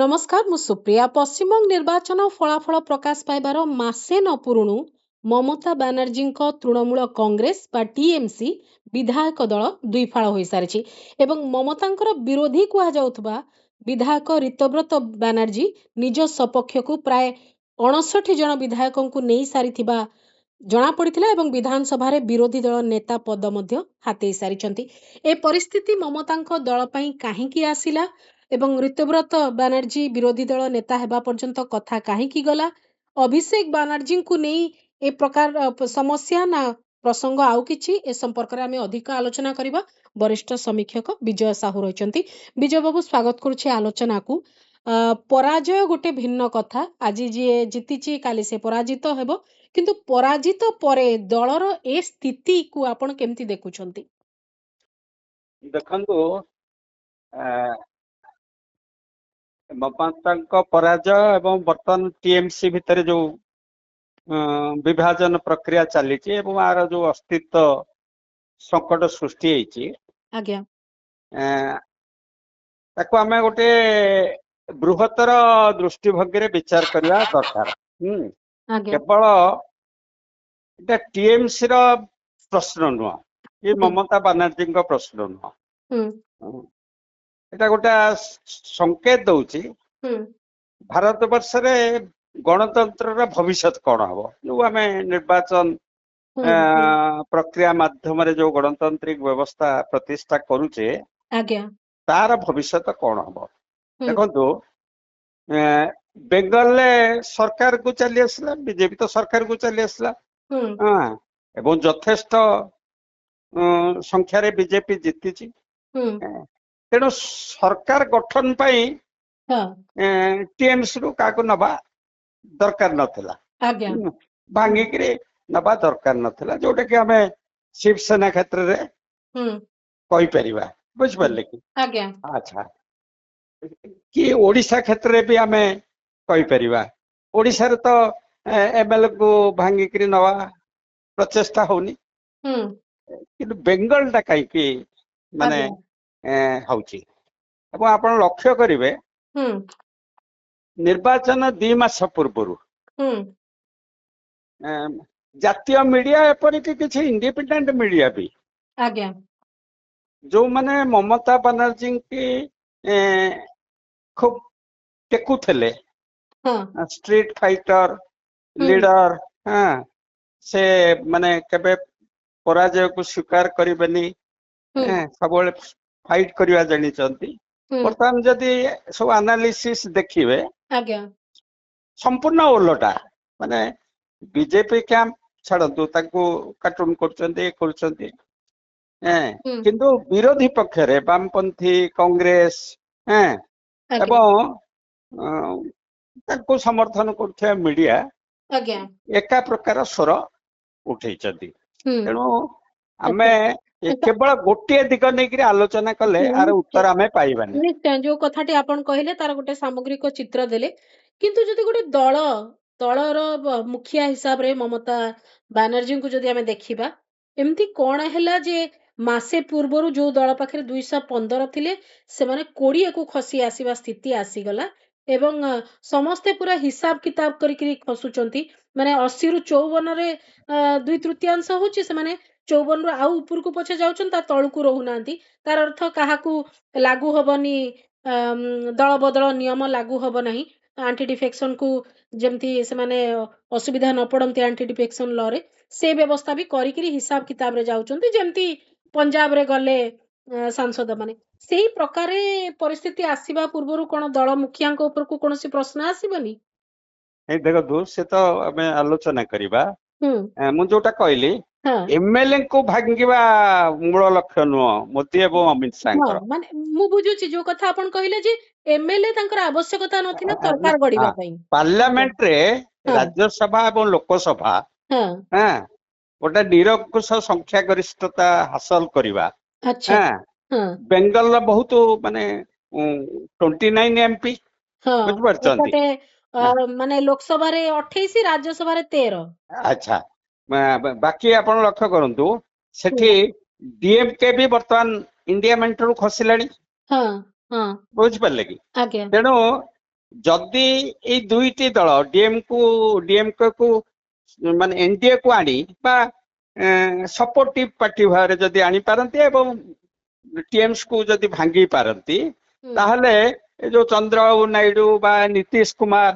नमस्कार मु सुप्रिया पश्चिमबंग निर्वाचन फलाफल प्रकाश पाइबार मासे न पुरुणु ममता बानर्जी तृणमूल कांग्रेस बा टीएमसी विधायक दल दुईफाड़ हो सारी एवं ममतांकर विरोधी कहुवा विधायक ऋतव्रत बानर्जी निज सपक्ष को प्राय 59 जन विधायक नहीं सारी जना पड़ता एवं विधानसभा विरोधी दल नेता पद हाथई सारी ए परिस्थिति ममता दल कहीं आसिला एवं ऋतव्रत बानर्जी विरोधी दल नेता हेबा पर्यंत कथा कहीं गला अभिषेक बानर्जी को नहीं ए प्रकार समस्या ना प्रसंग आउ किछि ए संपर्क में आम अधिक आलोचना करबा वरिष्ठ समीक्षक विजय साहू रही विजय बाबू स्वागत करुछि आलोचना को पराजय गोटे भिन्न कथा आज जी जीति काली से पराजित हेबो किंतु पराजित परे दलर ए स्थिति को आपण केमती देखुछंती देखंतु ममता पराजय एवं बर्तमान टीएमसी भितर जो विभाजन प्रक्रिया चली आर जो अस्तित्व संकट सृष्टि होती आम गोटे बृहत्तर दृष्टिभंगी विचार करने दरकार केवल टीएमसी प्रश्न नुह ये ममता बानर्जी प्रश्न नुह एटा गोटे संकेत दौची भारत वर्ष रे गणतंत्र भविष्य कौन हम जो आम निर्वाचन प्रक्रिया माध्यम जो गणतांत्रिक व्यवस्था प्रतिष्ठा करुचे तार भविष्य कौन हम देखो बेंगल सरकार को चली आसला बीजेपी तो सरकार को चली आसला एवं यथेष्ट संख्यार बीजेपी जीति तेणु सरकार गठन टीएमसी रु क्या नवा दरकार नथिला भांगिक नवा दरकार नथिला जोटा कि आम शिवसेना क्षेत्र रे कहि परिबा बुझ पारले कि अच्छा कि ओडिशा क्षेत्र रे भी आम कहि परिबा ओडिशा रे तो एमएलए को भांगिक नवा प्रचेष्टा होनी कि बेंगल टा कहीं माने आप लक्ष्य करेंगे निर्वाचन 2 मास पूर्व जातीय मीडिया एपरिक किसी इंडिपेंडेंट मीडिया भी जो माने ममता बानर्जी की खूब टेकुले स्ट्रीट फाइटर लीडर से माने केबे पराजय को स्वीकार करें सब फाइट करवा जानी बर्तमान जदि सब एनालिसिस देखिए संपूर्ण ओलटा माने बीजेपी कैंप छाड़ू कार्टून किंतु विरोधी पक्ष रे वामपंथी कांग्रेस एवं समर्थन कर मीडिया एका प्रकार स्वर उठे तेणु आम केवल गोटे दिग नहीं आलोचना कले आर उत्तर आमे पाइबानी निश्चय जो कथाटी आपण कहले तार गोटे सामग्रिक चित्र देले किंतु जदि गोटे दलर मुखिया हिसाब रे ममता बानर्जी को जदि आमे देखिबा एमती कोन हैला जे मासे पूर्वरु जो दल पाखरे 215 थिले से माने 20 को खसी आसीबा स्थिति आसी गला एवं समस्ते पूरा हिसाब किताब करी खसुचंती माने 80 रु 54 रे 2/3 होची से माने 54 रु आउ ऊपर को पछे जाउछन ता तळकु रहू नांती तार अर्थ काहाकू लागू हबनी दल बदल नियम लागू हब नाही एंटी डिफेक्शन को जेमती से माने असुविधा न पड़ंती एंटी डिफेक्शन लॉ रे से व्यवस्था भी करी हिसाब किताब रे जाउछंती जेमती पंजाब रे गले सांसद माने सेही प्रकार परिस्थिति आसीबा पूर्वरु कोन दल मुखिया को ऊपर को कोनोसी प्रश्न आसीबनी देखो से तो आमे आलोचना करिबा मु जोटा कहली एमएलए को भांगिबा मूल लक्ष्य नुह मोदी एवं अमित शाह माने मु बुझुची जो कथा आपण कहिले जे एमएलए तांकर आवश्यकता नथिना सरकार गढिबा पई पार्लियामेंट रे राज्यसभा एवं लोकसभा गोटे निरंकुश संख्या गरिष्ठता हासिल करबा अच्छा बेंगल बहुत माने 29 एमपी बुझ परछंती माने लोकसभा रे 28 राज्यसभा रे 13 अच्छा बाकी आप लक्ष्य करूँ सेठी डीएमके भी बर्तमान इंडिया मेंटर खसिलानी बुझ पारे कि तेणु ଯଦି ଏଇ ଦୁଇଟି ଦଳ ଡିଏମକେ କୁ ମାନେ ଏନଡିଏ କୁ ଆଣି ବା ସପୋର୍ଟିଭ ପାର୍ଟି ଭାବରେ ଯଦି ଆଣିପାରନ୍ତି ଏବଂ ଟିଏମ୍ସ କୁ ଯଦି ଭାଙ୍ଗି ପାରନ୍ତି ତାହେଲେ ଏ ଯୋଉ ଚନ୍ଦ୍ରବାବୁ ନାଇଡୁ ବା ନୀତିଶ କୁମାର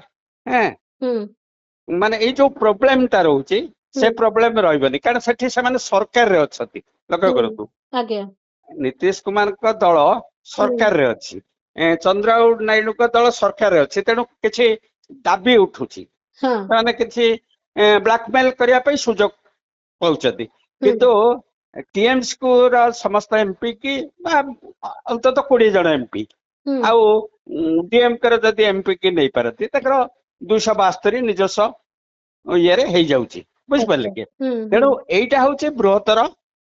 ମାନେ ଏଇ ଯୋଉ ପ୍ରୋବ୍ଲେମ ଟା ରହୁଛି ସେ ପ୍ରୋବ୍ଲେମ ରହିବନି, କାରଣ ସେଠି ସେମାନେ ସରକାରରେ ଅଛନ୍ତି। ଲକ୍ଷ୍ୟ କରନ୍ତୁ, ନୀତିଶ କୁମାରଙ୍କ ଦଳ ସରକାରରେ ଅଛି, ଚନ୍ଦ୍ରବାବୁ ନାଇଡୁଙ୍କ ଦଳ ସରକାରରେ ଅଛି, ତେଣୁ କିଛି ଦାବି ଉଠୁଛି, ସେମାନେ କିଛି ବ୍ଲାକମେଲ କରିବା ପାଇଁ ସୁଯୋଗ ପାଉଛନ୍ତି। କିନ୍ତୁ ଟିଏମ୍ସି କୁ ସମସ୍ତ ଏମପି କି ବା ଅନ୍ତତଃ 20 ଜଣ ଏମପି ଆଉ ଡିଏମକେ ର ଯଦି ଏମପି କି ନେଇପାରନ୍ତି ତାଙ୍କର 272 ନିଜସ୍ୱ ଇଏରେ ହେଇଯାଉଛି, ବୁଝିପାରିଲେ କି? ତେଣୁ ଏଇଟା ହଉଛି ବୃହତ୍ତର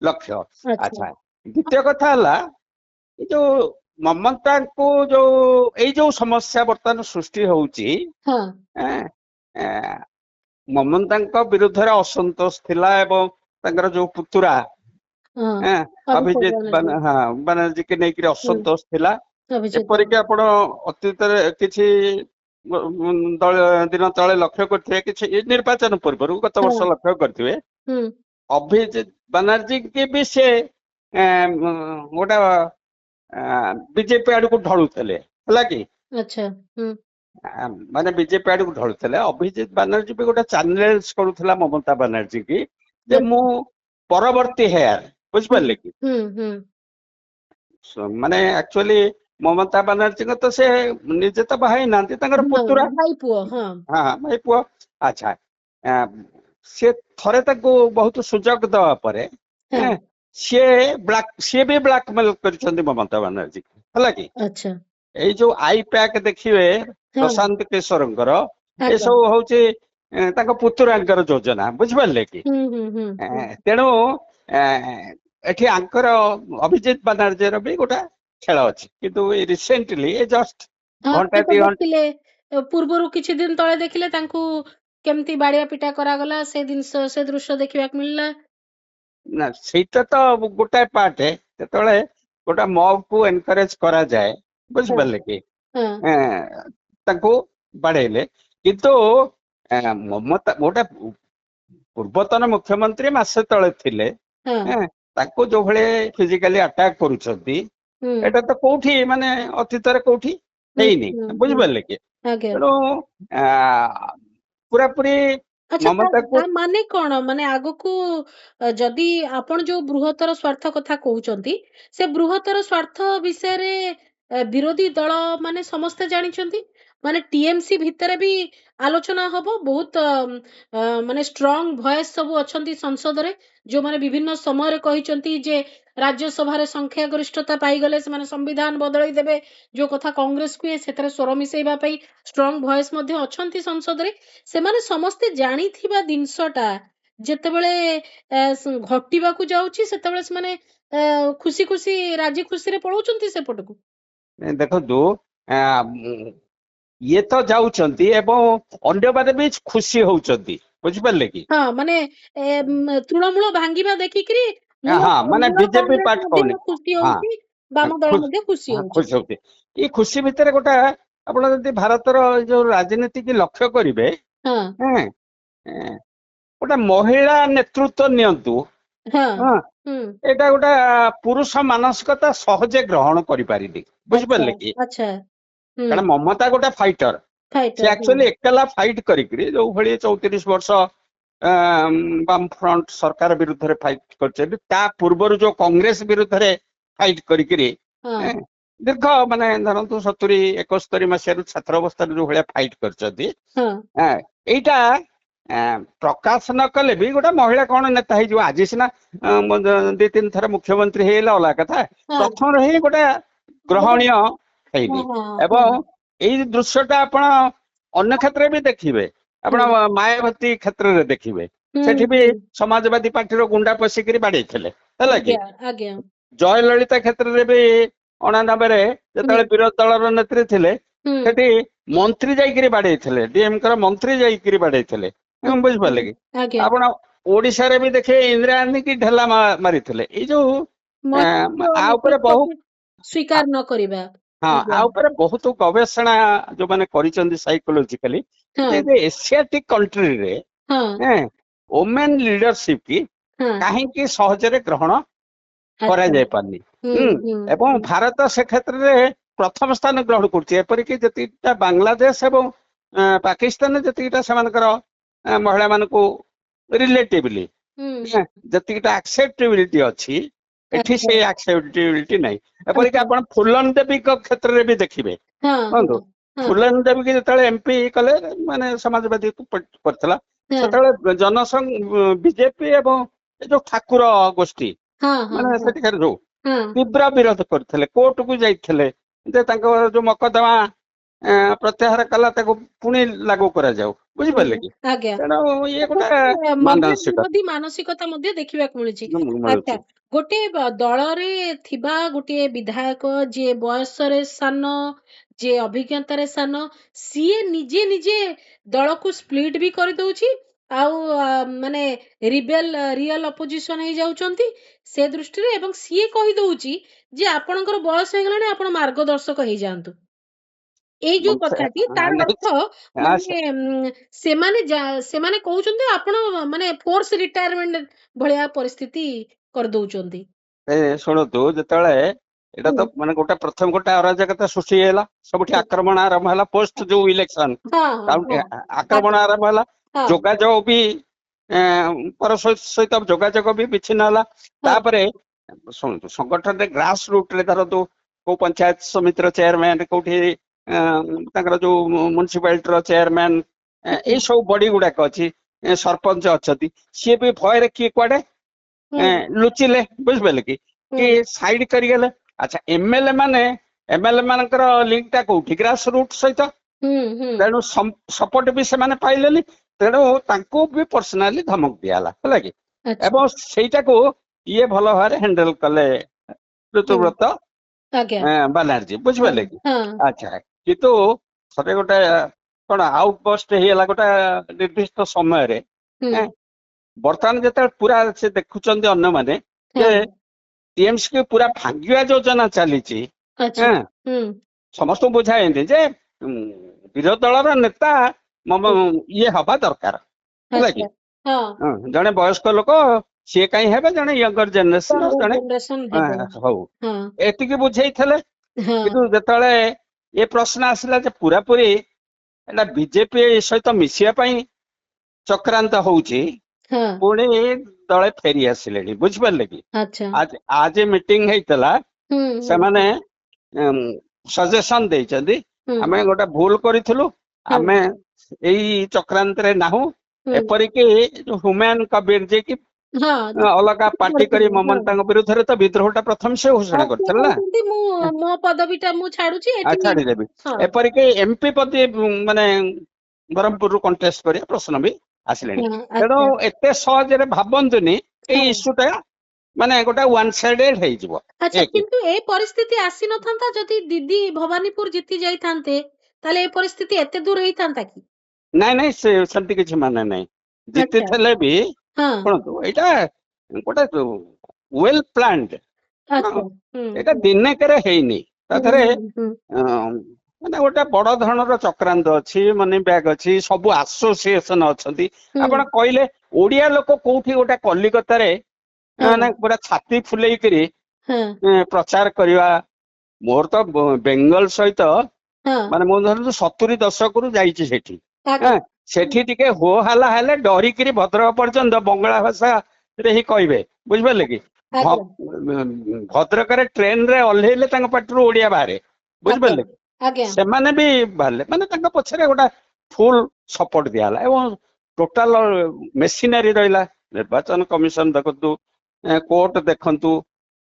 ଲକ୍ଷ୍ୟ। ଆଚ୍ଛା, ଦ୍ୱିତୀୟ କଥା ହେଲା ଏ ଯୋଉ ମମତାଙ୍କୁ ଯୋଉ ଏଇ ଯୋଉ ସମସ୍ୟା ବର୍ତ୍ତମାନ ସୃଷ୍ଟି ହଉଛି, ମମତାଙ୍କ ବିରୁଦ୍ଧରେ ଅସନ୍ତୋଷ ଥିଲା ଏବଂ ତାଙ୍କର ଯୋଉ ପୁତୁରା ଅଭିଜିତ ବାନାର୍ଜୀ କି ନେଇକରି ଅସନ୍ତୋଷ ଥିଲା। ଏପରିକି ଆପଣ ଅତୀତରେ କିଛି ଦିନ ତଳେ ଲକ୍ଷ୍ୟ କରିଥିବେ, କିଛି ନିର୍ବାଚନ ପୂର୍ବରୁ ଗତ ବର୍ଷ ଲକ୍ଷ୍ୟ କରିଥିବେ, ଅଭିଜିତ ବାନାର୍ଜୀ କି ବି ସେ ଗୋଟେ ବିଜେପି ଆଡକୁ ଢଳୁଥିଲେ, ହେଲା କି? ମାନେ ବିଜେପି ଆଡକୁ ଢଳୁଥିଲେ। ଅଭିଜିତ ବାନାର୍ଜୀ ବି ଗୋଟେ ଚ୍ୟାଲେଞ୍ଜ କରୁଥିଲା ମମତା ବାନାର୍ଜୀ କି ଯେ ମୁଁ ପରବର୍ତ୍ତୀ ହେୟାର, ବୁଝିପାରିଲେ କି? ମାନେ ଆକ୍ଚୁଆଲି ମମତା ବାନାର୍ଜୀଙ୍କ ତ ସେ ନିଜେ ତ ବାହା ହେଇନାହାନ୍ତି, ତାଙ୍କର ପୁତୁରା ଭାଇ ପୁଅ। ଆଚ୍ଛା, ସେ ଥରେ ତାକୁ ବହୁତ ସୁଯୋଗ ଦେବା ପରେ ସିଏ ବି ବ୍ଲାକମେଲ କରିଛନ୍ତି ମମତା ବାନାର୍ଜୀ, ହେଲା କି? ଏଇ ଯୋଉ ଆଇ ପ୍ୟାକ୍ ଦେଖିବେ ପ୍ରଶାନ୍ତ କିଶୋରଙ୍କର, ଏସବୁ ହଉଛି ତାଙ୍କ ପୁତୁରାଙ୍କର ଯୋଜନା, ବୁଝିପାରିଲେ କି? ତେଣୁ ଏଠି ଆଙ୍କର ଅଭିଜିତ ବାନାର୍ଜୀର ବି ଗୋଟେ ଖେଳ ଅଛି, କିନ୍ତୁ ରିସେଣ୍ଟଲି ଜଷ୍ଟ ଘଣ୍ଟା 2 ଘଣ୍ଟା ପୂର୍ବରୁ କିଛି ଦିନ ତଳେ ଦେଖିଲେ ତାଙ୍କୁ କେମିତି ବାଡିଆ ପିଟା କରାଗଲା, ସେ ଜିନିଷ ସେ ଦୃଶ୍ୟ ଦେଖିବାକୁ ମିଳିଲା। ନା, ସେଇଟା ତ ଗୋଟାଏ ପାର୍ଟ। ଯେତେବେଳେ ଗୋଟେ ମବ୍ କୁ ଏନକରେଜ କରାଯାଏ, ବୁଝିପାରିଲେ କି, ତାଙ୍କୁ ବାଡେଇଲେ। କିନ୍ତୁ ମମତା ଗୋଟେ ପୂର୍ବତନ ମୁଖ୍ୟମନ୍ତ୍ରୀ ମାସେ ତଳେ ଥିଲେ, ତାଙ୍କୁ ଯୋଉ ଭଳି ଫିଜିକାଲି ଆଟାକ୍ କରୁଛନ୍ତି, ଏଟା ତ କୋଉଠି ମାନେ ଅତୀତରେ କୋଉଠି ହେଇନି, ବୁଝିପାରିଲେ କି? ତେଣୁ ପୁରାପୁରି ମମତାକୁ ମାନେ କଣ, ମାନେ ଆଗକୁ ଯଦି ଆପଣ ଯୋଉ ବୃହତ୍ତର ସ୍ୱାର୍ଥ କଥା କହୁଛନ୍ତି, ସେ ବୃହତ୍ତର ସ୍ୱାର୍ଥ ବିଷୟରେ ବିରୋଧୀ ଦଳ ମାନେ ସମସ୍ତେ ଜାଣିଛନ୍ତି। ମାନେ ଟିଏମସି ଭିତରେ ବି ଆଲୋଚନା ହବ, ବହୁତ ମାନେ ଷ୍ଟ୍ରଙ୍ଗ ଭଏସ ସବୁ ଅଛନ୍ତି ସଂସଦରେ, ଯୋଉମାନେ ବିଭିନ୍ନ ସମୟରେ କହିଛନ୍ତି ଯେ ରାଜ୍ୟସଭାରେ ସଂଖ୍ୟା ଗରିଷ୍ଠତା ପାଇଗଲେ ସେମାନେ ସମ୍ବିଧାନ ବଦଳେଇ ଦେବେ। ଯୋଉ କଥା କଂଗ୍ରେସ କୁହେ ସେଥିରେ ସ୍ୱର ମିଶେଇବା ପାଇଁ ଷ୍ଟ୍ରଙ୍ଗ ଭଏସ ମଧ୍ୟ ଅଛନ୍ତି ସଂସଦରେ। ସେମାନେ ସମସ୍ତେ ଜାଣିଥିବା ଜିନିଷଟା ଯେତେବେଳେ ଘଟିବାକୁ ଯାଉଛି, ସେତେବେଳେ ସେମାନେ ଖୁସି ଖୁସି ରାଜି ଖୁସିରେ ପଳଉଛନ୍ତି ସେପଟକୁ। ଦେଖନ୍ତୁ, ଇଏ ତ ଯାଉଛନ୍ତି ଏବଂ ଅନ୍ୟମାନେ ବି ଖୁସି ହଉଛନ୍ତି, ବୁଝିପାରିଲେ କି? ମାନେ ତୃଣମୂଳ ଭାଙ୍ଗିବା ଦେଖିକିରି ମାନେ ବିଜେପି ପାର୍ଟି କହୁନି, ଖୁସି ହଉଛି, ବାମ ଦଳ ମଧ୍ୟ ଖୁସି ହଉଛି। ଏଇ ଖୁସି ଭିତରେ ଗୋଟେ ଆପଣ ଯଦି ଭାରତର ଯୋଉ ରାଜନୀତି କି ଲକ୍ଷ୍ୟ କରିବେ, ଗୋଟେ ମହିଳା ନେତୃତ୍ୱ ନିଅନ୍ତୁ, ଏଇଟା ଗୋଟେ ପୁରୁଷ ମାନସିକତା ସହଜେ ଗ୍ରହଣ କରିପାରିନି, ବୁଝିପାରିଲେ କି? କାରଣ ମମତା ଗୋଟେ ଫାଇଟର, ସେ ଆକ୍ଚୁଆଲି ଏକଲା ଫାଇଟ କରିକିରି ଯୋଉ ଭଳି 34 ବର୍ଷ ବାମ ଫ୍ରଣ୍ଟ ସରକାର ବିରୁଦ୍ଧରେ ଫାଇଟ କରିଛନ୍ତି, ତା ପୂର୍ବରୁ ଯୋଉ କଂଗ୍ରେସ ବିରୁଦ୍ଧରେ ଫାଇଟ କରିକିରି ଦୀର୍ଘ ମାନେ ଧରନ୍ତୁ 70-71 ମସିହାରୁ ଛାତ୍ର ଅବସ୍ଥାରେ ଯୋଉ ଭଳିଆ ଫାଇଟ କରିଛନ୍ତି, ଏଇଟା ପ୍ରକାଶ ନ କଲେ ବି ଗୋଟେ ମହିଳା କଣ ନେତା ହେଇଯିବ? ଆଜି ସିନା 2-3 ଥର ମୁଖ୍ୟମନ୍ତ୍ରୀ ହେଇଗଲେ ଅଲଗା କଥା, ପ୍ରଥମରୁ ହିଁ ଗୋଟେ ଗ୍ରହଣୀୟ ହେଇନି। ଏବଂ ଏଇ ଦୃଶ୍ୟଟା ଆପଣ ଅନ୍ୟ କ୍ଷେତ୍ରରେ ବି ଦେଖିବେ, ଆପଣ ମାୟାବତୀ କ୍ଷେତ୍ରରେ ଦେଖିବେ, ସେଠି ବି ସମାଜବାଦୀ ପାର୍ଟିର ଗୁଣ୍ଡା ପଶିକିରି ବାଡେଇଥିଲେ, ହେଲା କି? ଜୟଲଳିତା କ୍ଷେତ୍ରରେ ବି 89ରେ ଯେତେବେଳେ ବିରୋଧୀ ଦଳର ନେତ୍ରୀ ଥିଲେ, ସେଠି ମନ୍ତ୍ରୀ ଯାଇକିରି ବାଡେଇଥିଲେ, ଡିଏମକେ ର ମନ୍ତ୍ରୀ ଯାଇକିରି ବାଡେଇଥିଲେ, ବୁଝିପାରିଲେ କି? ଆପଣ ଓଡିଶାରେ ବି ଦେଖିବେ ଇନ୍ଦିରା ଗାନ୍ଧୀ କି ଢେଲା ମାରିଥିଲେ। ଏଇ ଯୋଉ ଆ ଉପରେ ବହୁ ସ୍ୱୀକାର ନ କରିବା, ହଁ ଆଜ୍ଞା ଆ ଉପରେ ବହୁତ ଗବେଷଣା ଯୋଉମାନେ କରିଛନ୍ତି ସାଇକୋଲୋଜିକାଲି ହଁ ଏସିଆଟିକ କଣ୍ଟ୍ରିରେ ହଁ ଓମେନ୍ ଲିଡରସିପ କି ହଁ କାହିଁକି ସହଜରେ ଗ୍ରହଣ ଆଚ୍ଛା କରାଯାଇ ପାରୁନି ହୁଁ ହୁଁ ଏବଂ ହୁଁ ଭାରତ ସେ କ୍ଷେତ୍ରରେ ପ୍ରଥମ ସ୍ଥାନ ଗ୍ରହଣ କରୁଛି ଏପରିକି ଯେତିକିଟା ବାଂଲାଦେଶ ଏବଂ ପାକିସ୍ତାନରେ ଯେତିକିଟା ସେମାନଙ୍କର ମହିଳା ମାନଙ୍କୁ ରିଲେଟିଭଲି ହୁଁ ଯେତିକିଟା ଆକ୍ସେପ୍ଟେବିଲିଟି ଅଛି ଏଠି ଆଚ୍ଛା ସେଇ ଆକ୍ସେପ୍ଟେବିଲିଟି ନାହିଁ ଏପରିକି ଆଚ୍ଛା ଆପଣ ଫୁଲନ ଦେବୀଙ୍କ କ୍ଷେତ୍ରରେ ବି ଦେଖିବେ ହଁ କୁହନ୍ତୁ ହଁ ହଁ ଫୁଲନ ଦେବୀ କି ଯେତେବେଳେ ଏମପି କଲେ ମାନେ ସମାଜବାଦୀ କରିଥିଲା ହଁ ସେତେବେଳେ ଜନସଂଘ ବିଜେପି ଏବଂ ଏ ଯୋଉ ଠାକୁର ଗୋଷ୍ଠୀ ହଁ ହଁ ମାନେ ହଁ ସେଠିକାର ଯୋଉ ହଁ ତୀବ୍ର ବିରୋଧ କରିଥିଲେ କୋର୍ଟକୁ ଯାଇଥିଲେ ଯେ ତାଙ୍କ ଯୋଉ ମକଦ୍ଦମା ପ୍ରତ୍ୟାହାର କଲା ତାକୁ ପୁଣି ଲାଗୁ କରାଯାଉ ବୁଝିପାରିଲେ ହୁଁ କି ଆଜ୍ଞା ତେଣୁ ଇଏ ଗୋଟେ ମହିଳା ମାନସିକତା ବିରୋଧୀ ମାନସିକତା ମଧ୍ୟ ଦେଖିବାକୁ ମିଳୁଛି ଆଚ୍ଛା ମିଳୁଛି ଗୋଟେ ଦଳରେ ଥିବା ଗୋଟିଏ ବିଧାୟକ ଯିଏ ବୟସରେ ସାନ ଯିଏ ଅଭିଜ୍ଞତାରେ ସାନ ସିଏ ନିଜେ ନିଜେ ଦଳକୁ ସ୍ପ୍ଲିଟ ବି କରିଦଉଛି ଆଉ ମାନେ ରିଅଲ ଅପୋଜିସନ ହେଇଯାଉଛନ୍ତି ସେ ଦୃଷ୍ଟିରେ ଏବଂ ସିଏ କହିଦଉଛି ଯେ ଆପଣଙ୍କର ବୟସ ହେଇଗଲାଣି ଆପଣ ମାର୍ଗଦର୍ଶକ ହେଇଯାଆନ୍ତୁ ଏଇ ଯୋଉ କଥାଟି ତାର ଅର୍ଥ ମାନେ ସେମାନେ କହୁଛନ୍ତି ଆପଣ ମାନେ ଫୋର୍ସ ରିଟାୟାରମେଣ୍ଟ ଭଳିଆ ପରିସ୍ଥିତି କରିଦଉଛନ୍ତି ଶୁଣନ୍ତୁ ଯେତେବେଳେ ଏଇଟା ହୁଁ, ତ ମାନେ ପ୍ରଥମ ଗୋଟେ ଅରାଜକତା ସୃଷ୍ଟି ହେଇଗଲା ସବୁଠି ହୁଁ, ଆକ୍ରମଣ ଆରମ୍ଭ ହେଲା ପୋଷ୍ଟ ଯୋଉ ଇଲେକ୍ସନ ହଁ ହଁ ହଁ ଆକ୍ରମଣ ଆଜ୍ଞା ଆରମ୍ଭ ହେଲା ହଁ ଯୋଗାଯୋଗ ବି ସହିତ ଯୋଗାଯୋଗ ବି ବିଚ୍ଛିନ୍ନ ହେଲା ହଁ ତାପରେ ଶୁଣନ୍ତୁ ସଂଗଠନରେ ଗ୍ରାସ ରୁଟ ରେ ଧରନ୍ତୁ କୋଉ ପଞ୍ଚାୟତ ସମିତିର ଚେୟାରମ୍ୟାନ କୋଉଠି ତାଙ୍କର ଯୋଉ ମ୍ୟୁନିସିପାଲିଟିର ଚେୟାରମ୍ୟାନ ହୁଁ ଏଇ ସବୁ ବଡି ଗୁଡାକ ଅଛି ସରପଞ୍ଚ ଅଛନ୍ତି ସିଏ ବି ଭୟରେ କିଏ କୁଆଡେ ହୁଁ ଲୁଚିଲେ ବୁଝିପାରିଲେ କି ହୁଁ ସାଇଡ କରିଗଲେ ଆଚ୍ଛା ଏମଏଲଏ ମାନଙ୍କର ଲିଙ୍କ ଟା କୋଉଠି ଗ୍ରାସ ରୁଟ ସହିତ ହୁଁ ହୁଁ ତେଣୁ ସପୋର୍ଟ ବି ସେମାନେ ପାଇଲେନି ତେଣୁ ତାଙ୍କୁ ବି ପର୍ସନାଲି ଧମକ ଦିଆହେଲା ହେଲା କି ଆଚ୍ଛା ଏବଂ ସେଇଟାକୁ ଇଏ ଭଲ ଭାବରେ ହ୍ୟାଣ୍ଡେଲ କଲେ ହୁଁ ଋତୁବ୍ରତ ଆଜ୍ଞା ବାନାର୍ଜୀ ହଁ ବୁଝିପାରିଲେ କି ହଁ ଆଚ୍ଛା କିନ୍ତୁ ଥରେ ଗୋଟେ କଣ ଆଉଟ ପୋଷ୍ଟ ହେଇଗଲା ଗୋଟେ ନିର୍ଦ୍ଦିଷ୍ଟ ସମୟରେ ହୁଁ ବର୍ତ୍ତମାନ ଯେତେବେଳେ ପୁରା ସେ ଦେଖୁଛନ୍ତି ଅନ୍ୟମାନେ ଯେ ହଁ ଟିଏମସି କୁ ପୁରା ଭାଙ୍ଗିବା ଯୋଜନା ଚାଲିଛି ଆଚ୍ଛା ହୁଁ ସମସ୍ତଙ୍କୁ ବୁଝାଏନ୍ତି ଯେ ବିରୋଧୀ ଦଳର ନେତା ହୁଁ ଇଏ ହବା ଦରକାର ହେଲା କି ଆଚ୍ଛା ହଁ ଜଣେ ବୟସ୍କ ଲୋକ ସିଏ କାହିଁ ହେବେ ଜଣେ ୟଙ୍ଗର ଜେନେରେସନ ଜଣେ ଜେନେରେସନ ହେବେ ହଉ ହଁ ଏତିକି ବୁଝେଇଥିଲେ ହଁ କିନ୍ତୁ ଯେତେବେଳେ ଏ ପ୍ରଶ୍ନ ଆସିଲା ଯେ ପୁରାପୁରି ଏଟା ବିଜେପି ସହିତ ମିଶିବା ପାଇଁ ଚକ୍ରାନ୍ତ ହଉଛି ହଁ ପୁଣି ଦଳେ ଫେରି ଆସିଲେଣି ବୁଝିପାରିଲେ କି ଆଚ୍ଛା ଆଜି ମିଟିଂ ହେଇଥିଲା ହୁଁ ହୁଁ ସେମାନେ ସଜେସନ ଦେଇଛନ୍ତି ହୁଁ ଆମେ ଗୋଟେ ଭୁଲ କରିଥିଲୁ ହଁ ଆମେ ଏଇ ଚକ୍ରାନ୍ତରେ ନାହୁଁ ହୁଁ ଏପରିକି ଯୋଉ ହୁମାୟୁନ କବିର ଯିଏକି ହଁ ଅଲଗା ପାର୍ଟି କରି ହଁ ମମତାଙ୍କ ବିରୁଦ୍ଧରେ ତ ବିଦ୍ରୋହଟା ପ୍ରଥମ ସେ ଘୋଷଣା ଆଉ ସିଏ କରିଥିଲେ ନା କହୁଛନ୍ତି ମୁଁ ମୋ ପଦବୀଟା ମୁଁ ଛାଡୁଛି ଏଠି ଛାଡିଦେବି ହଁ ଏପରିକି ଏମପି ପ୍ରତି ମାନେ ବ୍ରହ୍ମପୁରରୁ କଣ୍ଟେଷ୍ଟ କରିବା ପ୍ରଶ୍ନ ବି ଆସିଲେଣି ହଁ ତେଣୁ ଆଚ୍ଛା ଏତେ ସହଜରେ ଭାବନ୍ତୁନି ଏଇ ହଁ ଇସ୍ୟୁ ଟା ମାନେ ଗୋଟେ ୱାନ ସାଇଡେଡ ହେଇଯିବ ଆଚ୍ଛା ଏକ କିନ୍ତୁ ଏ ପରିସ୍ଥିତି ଆସିନଥାନ୍ତା ଯଦି ଦିଦି ଭବାନୀପୁର ଜିତି ଯାଇଥାନ୍ତେ ତାହେଲେ ଏ ପରିସ୍ଥିତି ଏତେ ଦୂର ହେଇଥାନ୍ତା କି ନାଇଁ ସେମିତି କିଛି ମାନେ ନାହିଁ ଆଚ୍ଛା ଜିତିଥିଲେ ବି ହଁ ଶୁଣନ୍ତୁ ଏଇଟା ଗୋଟେ ୱେଲ ପ୍ଲାନ୍ଡ ଆଚ୍ଛା ହୁଁ ଏଇଟା ଦିନେକରେ ହେଇନି ତା ହୁଁ ଦେହରେ ହୁଁ ହୁଁ ମାନେ ଗୋଟେ ବଡ ଧରଣର ଚକ୍ରାନ୍ତ ଅଛି ମନି ବ୍ୟାଗ ଅଛି ସବୁ ଆସୋସିଏସନ ଅଛନ୍ତି ହୁଁ ଆପଣ କହିଲେ ଓଡିଆ ଲୋକ କୋଉଠି ଗୋଟେ କଲିକତାରେ ହଁ ମାନେ ପୁରା ଛାତି ଫୁଲେଇକିରି ହଁ ପ୍ରଚାର କରିବା ମୋର ତ ବେଙ୍ଗଲ ସହିତ ହଁ ମାନେ ମୁଁ ଧରନ୍ତୁ 70 ଦଶକରୁ ଯାଇଛି ସେଠି ଆଜ୍ଞା ହୁଁ, ସେଠି ଟିକେ ହୋ ହାଲା ହେଲେ ଡରିକିରି ଭଦ୍ରକ ପର୍ଯ୍ୟନ୍ତ ବଙ୍ଗଳା ଭାଷାରେ ହିଁ କହିବେ ବୁଝିପାରିଲେ କି ଆଜ୍ଞା ଭଦ୍ରକରେ ଟ୍ରେନ ରେ ଓହ୍ଲେଇଲେ ତାଙ୍କ ପାଟିରୁ ଓଡିଆ ବାହାରେ ଆଜ୍ଞା ବୁଝିପାରିଲେ କି ଆଜ୍ଞା ସେମାନେ ବି ବାହାରିଲେ ମାନେ ତାଙ୍କ ପଛରେ ଗୋଟେ ଫୁଲ ସପୋର୍ଟ ଦିଆହେଲା ଏବଂ ଟୋଟାଲ ମେସିନାରୀ ରହିଲା ନିର୍ବାଚନ କମିଶନ ଦେଖନ୍ତୁ କୋର୍ଟ ଦେଖନ୍ତୁ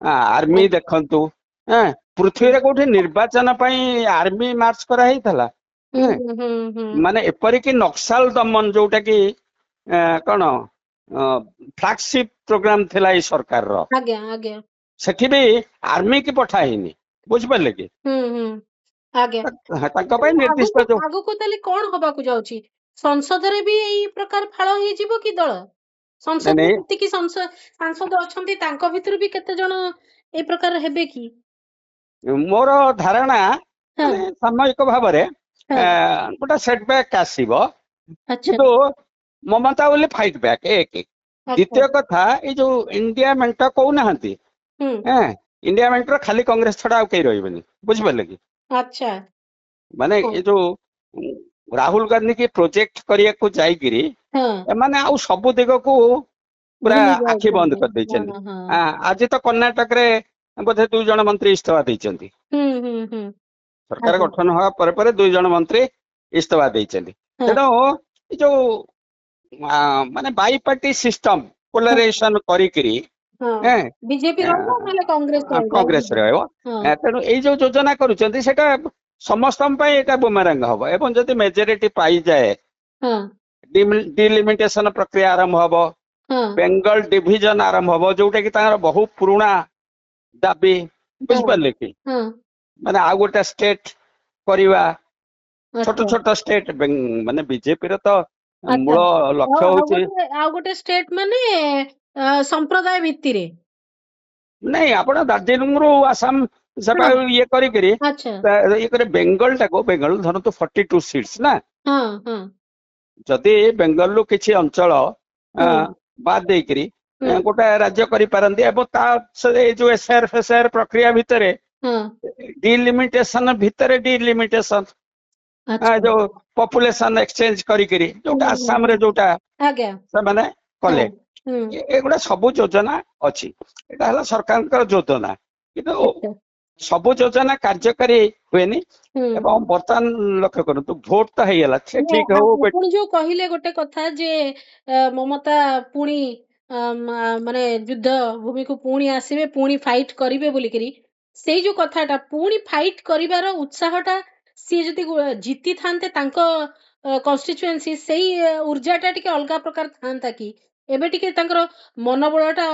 ଆର୍ମି ଆଜ୍ଞା ଦେଖନ୍ତୁ ହୁଁ ପୃଥିବୀରେ କୋଉଠି ନିର୍ବାଚନ ପାଇଁ ଆର୍ମି ମାର୍ଚ୍ଚ କରା ହେଇଥିଲା ହୁଁ ମାନେ ଏପରିକି ନକ୍ସାଲ ଦମନ ଯୋଉଟା କି କଣ ଫ୍ଲାଗସିପ୍ ପ୍ରୋଗ୍ରାମ ଥିଲା ଏଇ ସରକାରର ଆଜ୍ଞା ଆଜ୍ଞା ସେଠି ବି ଆର୍ମି କି ପଠା ହେଇନି ବୁଝିପାରିଲେ କି ହୁଁ ଆଜ୍ଞା ତାଙ୍କ ପାଇଁ ନିର୍ଦ୍ଦିଷ୍ଟ ଯୋଉ ଆଗକୁ ତାହେଲେ କଣ ହବାକୁ ଯାଉଛି ସଂସଦରେ ବି ଏଇ ପ୍ରକାର ଫାଳ ହେଇଯିବ କି ଦଳ ନାଇଁ ସଂସଦରେ ନାଇଁ ଯେତିକି ସାଂସଦ ଅଛନ୍ତି ତାଙ୍କ ଭିତରୁ ବି କେତେ ଜଣ ଏଇ ପ୍ରକାର ହେବେ କି ମୋର ଧାରଣା ହଁ ମାନେ ସାମୟିକ ଭାବରେ ହଁ ଗୋଟେ ସେଟବ୍ୟାକ୍ ଆସିବ, ଆଚ୍ଛା କିନ୍ତୁ ମମତା ବୋଲି ଫାଇଟ୍ ବ୍ୟାକ୍ ଏକ। ଆଚ୍ଛା ଦ୍ୱିତୀୟ କଥା, ଏଇ ଯୋଉ ଇଣ୍ଡିଆ ମେଣ୍ଟ କହୁନାହାନ୍ତି, ହୁଁ ଇଣ୍ଡିଆ ମେଣ୍ଟର ଖାଲି କଂଗ୍ରେସ ଛଡା ଆଉ କେହି ରହିବେନି, ବୁଝିପାରିଲେ କି? ଆଚ୍ଛା ମାନେ ହଁ ଏ ଯୋଉ ରାହୁଲ ଗାନ୍ଧୀ କି ପ୍ରୋଜେକ୍ଟ କରିବାକୁ ଯାଇକିରି ହଁ ଏମାନେ ଆଉ ସବୁ ଦିଗକୁ ପୁରା ଭୁଲି ଆଖି ବନ୍ଦ ଯାଉଛନ୍ତି କରିଦେଇଛନ୍ତି। ହଁ ହଁ ଆଜି ତ କର୍ଣ୍ଣାଟକରେ ବୋଧେ 2 ଜଣ ମନ୍ତ୍ରୀ ଇସ୍ତଫା ଦେଇଛନ୍ତି। ହୁଁ ସରକାର ଆଜ୍ଞା ଗଠନ ହବା ପରେ ପରେ 2 ଜଣ ମନ୍ତ୍ରୀ ଇସ୍ତଫା ଦେଇଛନ୍ତି। ହଁ ତେଣୁ ଏ ଯୋଉ ମାନେ ବାଇ ପାର୍ଟି ସିଷ୍ଟମ ହଁ ପୋଲାରାଇଜେସନ କରିକିରି ହଁ ବିଜେପି ରହିବ ନହେଲେ କଂଗ୍ରେସ ରହିବ ଏଇ କଂଗ୍ରେସ ଦିଟା। ରହିବ। ହଁ ତେଣୁ ଏଇ ଯୋଉ ଯୋଜନା କରୁଛନ୍ତି ସେଟା ସମସ୍ତଙ୍କ ପାଇଁ ଏଟା ବୁମେରାଙ୍ଗ ହବ, ଏବଂ ଯଦି ମେଜରିଟି ପାଇଯାଏ ହଁ ଡିଲିମିଟେସନ ପ୍ରକ୍ରିୟା ଆରମ୍ଭ ହବ, ହଁ ବେଙ୍ଗଲ ଡିଭିଜନ ଆରମ୍ଭ ହବ, ଯୋଉଟା କି ତାଙ୍କର ବହୁ ପୁରୁଣା ଦାବି, ହଁ ବୁଝିପାରିଲେ କି? ହଁ ମାନେ ଆଉ ଗୋଟେ ଷ୍ଟେଟ କରିବା, ଛୋଟ ଆଚ୍ଛା ଛୋଟ ଷ୍ଟେଟ, ମାନେ ବିଜେପିର ତ ଆଚ୍ଛା ମୂଳ ଲକ୍ଷ୍ୟ ହଉଛି ଆଉ ଗୋଟେ ଷ୍ଟେଟ ମାନେ ସମ୍ପ୍ରଦାୟ ଭିତ୍ତିରେ। ନାଇଁ ଆପଣ ଦାର୍ଜିଲିଂରୁ ଆସାମ ସେଟା ହଁ ଇଏ କରିକିରି ଆଚ୍ଛା ବେଙ୍ଗଲ ଟାକୁ, ବେଙ୍ଗଲ ଧରନ୍ତୁ 42 ସିଟ୍ସ ନା, ହଁ ହଁ ଯଦି ବେଙ୍ଗଲରୁ କିଛି ଅଞ୍ଚଳ ହୁଁ ବାଦ ଦେଇକିରି ହୁଁ ଗୋଟେ ରାଜ୍ୟ କରିପାରନ୍ତି, ଏବଂ ତା ଏଇ ଯୋଉ ଏସ୍ଆର ଫେସ୍ଆର ପ୍ରକ୍ରିୟା ଭିତରେ ହଁ ଡିଲିମିଟେସନ ଭିତରେ ଡିଲିମିଟେସନ, ଆଚ୍ଛା ଯୋଉ ପପୁଲେସନ ଏକ୍ସଚେଞ୍ଜ କରିକିରି, ଯୋଉଟା ଆସାମରେ ଯୋଉଟା ଆଜ୍ଞା ସେମାନେ ହଁ କଲେ, ହୁଁ ଏଗୁଡା ସବୁ ଯୋଜନା ଅଛି। ଏଟା ହେଲା ସରକାରଙ୍କର ଯୋଜନା, କିନ୍ତୁ ଆଚ୍ଛା ସବୁ ଯୋଜନା କାର୍ଯ୍ୟକାରୀ ହୁଏନି। ହୁଁ ଏବଂ ବର୍ତ୍ତମାନ ଲକ୍ଷ୍ୟ କରନ୍ତୁ, ଭୋଟ ତ ହେଇଗଲା, ସେ ମାନେ ଠିକ ହଉ। ଆପଣ ଯୋଉ କହିଲେ ଗୋଟେ କଥା ଯେ ମମତା ପୁଣି ମାନେ ଯୁଦ୍ଧ ଭୂମିକୁ ପୁଣି ଆସିବେ, ପୁଣି ଫାଇଟ୍ କରିବେ ବୋଲିକିରି, ସେଇ ଯୋଉ କଥାଟା ପୁଣି ଫାଇଟ୍ କରିବାର ଉତ୍ସାହଟା, ସିଏ ଯଦି ଜିତିଥାନ୍ତେ ତାଙ୍କ କନଷ୍ଟିଚୁଏନ୍ସି, ସେଇ ଉର୍ଜାଟା ଟିକେ ଅଲଗା ପ୍ରକାର ଥାନ୍ତା କି? ଏବେ ଟିକେ ତାଙ୍କର ମନୋବଳଟା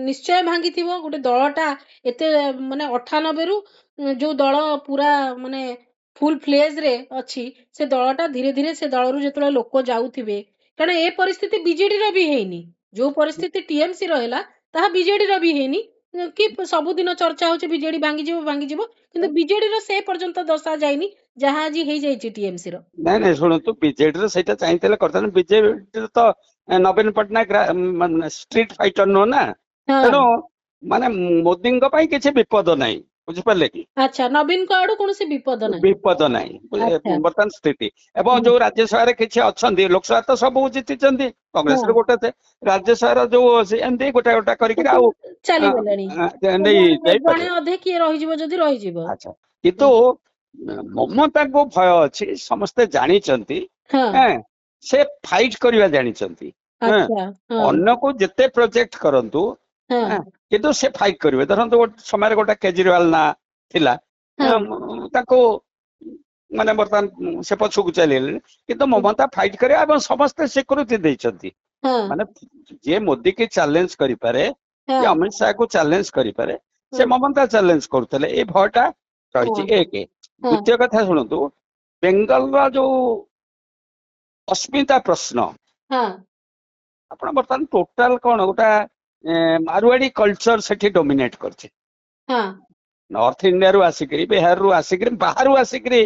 ନିଶ୍ଚୟ ଭାଙ୍ଗିଥିବ। ଗୋଟେ ଦଳଟା ଏତେ ମାନେ 98ରୁ ଯୋଉ ଦଳ ପୁରା ମାନେ ଫୁଲ ଫ୍ଲେଜରେ ଅଛି, ସେ ଦଳଟା ଧୀରେ ଧୀରେ ସେ ଦଳରୁ ଯେତେବେଳେ ଲୋକ ଯାଉଥିବେ, କାରଣ ଏ ପରିସ୍ଥିତି ବିଜେଡିର ବି ହେଇନି। ଯୋଉ ପରିସ୍ଥିତି ଟିଏମସିର ହେଲା, ତାହା ବିଜେଡିର ବି ହେଇନି। କି ସବୁଦିନ ଚର୍ଚ୍ଚା ହଉଛି ବିଜେଡି ଭାଙ୍ଗିଯିବ, କିନ୍ତୁ ବିଜେଡିର ସେ ପର୍ଯ୍ୟନ୍ତ ଦଶା ଯାଇନି ଯାହା ଆଜି ହେଇଯାଇଛି ଟିଏମସିର। ନାଇଁ ନାଇଁ ଶୁଣନ୍ତୁ, ବିଜେଡିର ସେଇଟା ଚାହିଁଥିଲେ କରିଥାନ୍ତି। ବିଜେଡିର ତ ନବୀନ ପଟ୍ଟନାୟକ ଷ୍ଟ୍ରିଟ୍ ଫାଇଟର ନୁହଁ ନା, ହଁ ତେଣୁ ମାନେ ମୋଦିଙ୍କ ପାଇଁ କିଛି ବିପଦ ନାହିଁ, ବୁଝିପାରିଲେ କି? ଆଚ୍ଛା, ନବୀନଙ୍କ ଆଡୁ କୌଣସି ବିପଦ ନାହିଁ। ବିପଦ ନାହିଁ ଆଚ୍ଛା ବର୍ତ୍ତମାନ ସ୍ଥିତି। ଏବଂ ହୁଁ ଯୋଉ ରାଜ୍ୟସଭାରେ କିଛି ଅଛନ୍ତି, ଲୋକସଭା ତ ସବୁ ଜିତିଛନ୍ତି, ହଁ କଂଗ୍ରେସରେ ଗୋଟେ ରାଜ୍ୟସଭାର ଯୋଉ ଅଛି, ଏମିତି ଗୋଟା ଗୋଟା କରିକିରି କିନ୍ତୁ ଆଉ ଚାଲିଗଲେଣି। ନେଇ ଜଣେ ଯାଇପାରିବେ। ଅଧେ କିଏ ରହିଯିବ ଯଦି ରହିଯିବ। ଆଚ୍ଛା, କିନ୍ତୁ ମମତାଙ୍କୁ ଭୟ ଅଛି, ସମସ୍ତେ ଜାଣିଛନ୍ତି। ହଁ ସେ ଫାଇଟ୍ କରିବା ଜାଣିଛନ୍ତି। ଆଚ୍ଛା ହଁ ଅନ୍ୟକୁ ଯେତେ ପ୍ରୋଜେକ୍ଟ କରନ୍ତୁ, ହଁ କିନ୍ତୁ ସେ ଫାଇଟ୍ କରିବେ। ଧରନ୍ତୁ ଗୋଟେ ସମୟରେ ଗୋଟେ କେଜରିୱାଲ ନା ଥିଲା, ହଁ ତାକୁ ମାନେ ବର୍ତ୍ତମାନ ସେ ପଛକୁ ଚାଲିଗଲେଣି, କିନ୍ତୁ ହୁଁ, ମମତା ଫାଇଟ୍ କରିବା ଏବଂ ସମସ୍ତେ ସ୍ୱୀକୃତି ଦେଇଛନ୍ତି। ହଁ ମାନେ ଯିଏ ମୋଦି କି ଚ୍ୟାଲେଞ୍ଜ କରିପାରେ, ହଁ କି ଅମିତ ଶାହକୁ ଚ୍ୟାଲେଞ୍ଜ କରିପାରେ, ସେ ହଁ ମମତା ଚ୍ୟାଲେଞ୍ଜ କରୁଥିଲେ। ଏଇ ଭୟଟା ରହିଛି, ହଁ ଏକ। ହଁ ଦ୍ୱିତୀୟ କଥା ଶୁଣନ୍ତୁ, ବେଙ୍ଗଲର ଯୋଉ ଅସ୍ମିତା ପ୍ରଶ୍ନ, ହଁ ଆପଣ ବର୍ତ୍ତମାନ ଟୋଟାଲ କଣ ଗୋଟା ମାରୁଆଡି କଲଚର ସେଠି ଡୋମିନେଟ କରିଛି। ହଁ ନର୍ଥ ଇଣ୍ଡିଆରୁ ଆସିକିରି, ବିହାରରୁ ଆସିକିରି, ବାହାରୁ ଆସିକିରି